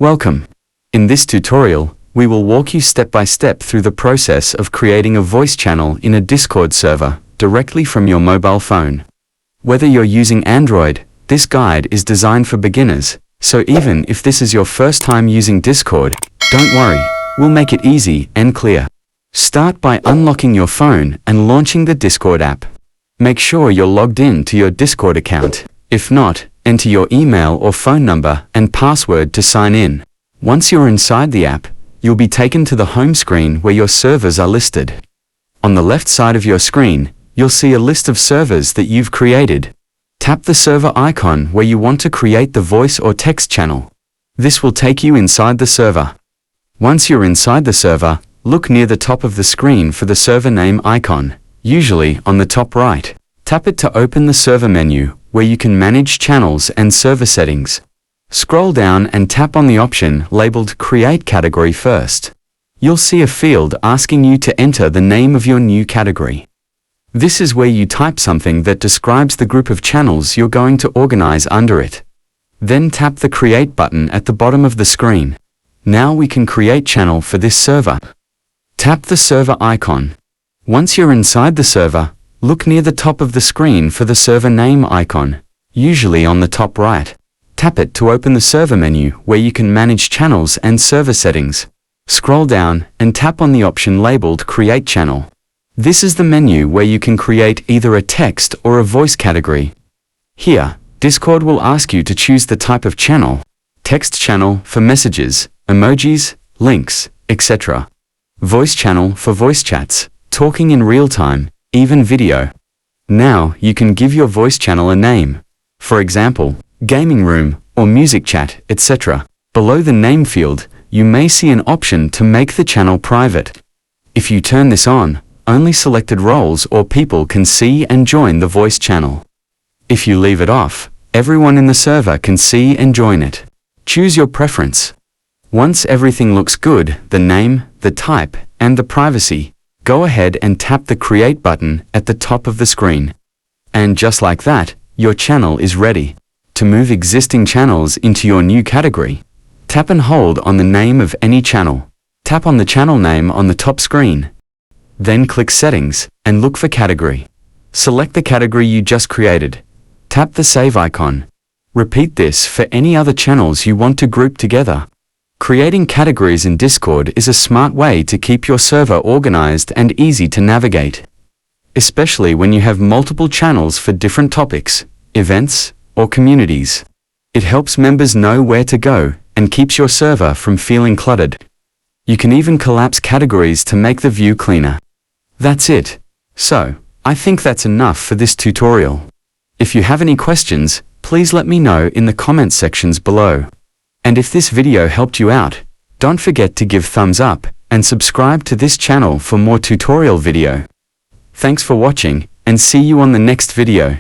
Welcome. In this tutorial, we will walk you step by step through the process of creating a voice channel in a Discord server directly from your mobile phone. Whether you're using Android, this guide is designed for beginners, so even if this is your first time using Discord, don't worry, we'll make it easy and clear. Start by unlocking your phone and launching the Discord app. Make sure you're logged in to your Discord account. If not, enter your email or phone number and password to sign in. Once you're inside the app, you'll be taken to the home screen where your servers are listed. On the left side of your screen, you'll see a list of servers that you've created. Tap the server icon where you want to create the voice or text channel. This will take you inside the server. Once you're inside the server, look near the top of the screen for the server name icon, usually on the top right. Tap it to open the server menu, where you can manage channels and server settings. Scroll down and tap on the option labeled Create Category first. You'll see a field asking you to enter the name of your new category. This is where you type something that describes the group of channels you're going to organize under it. Then tap the Create button at the bottom of the screen. Now we can create channel for this server. Tap the server icon. Once you're inside the server, look near the top of the screen for the server name icon, usually on the top right. Tap it to open the server menu where you can manage channels and server settings. Scroll down and tap on the option labeled Create Channel. This is the menu where you can create either a text or a voice category. Here, Discord will ask you to choose the type of channel: text channel for messages, emojis, links, etc. Voice channel for voice chats, talking in real time, even video. Now you can give your voice channel a name. For example, gaming room or music chat, etc. Below the name field, you may see an option to make the channel private. If you turn this on, only selected roles or people can see and join the voice channel. If you leave it off, everyone in the server can see and join it. Choose your preference. Once everything looks good, the name, the type, and the privacy, go ahead and tap the Create button at the top of the screen. And just like that, your channel is ready. To move existing channels into your new category, tap and hold on the name of any channel. Tap on the channel name on the top screen. Then click Settings and look for Category. Select the category you just created. Tap the Save icon. Repeat this for any other channels you want to group together. Creating categories in Discord is a smart way to keep your server organized and easy to navigate, especially when you have multiple channels for different topics, events, or communities. It helps members know where to go and keeps your server from feeling cluttered. You can even collapse categories to make the view cleaner. That's it. So, I think that's enough for this tutorial. If you have any questions, please let me know in the comments sections below. And if this video helped you out, don't forget to give thumbs up and subscribe to this channel for more tutorial video. Thanks for watching and see you on the next video.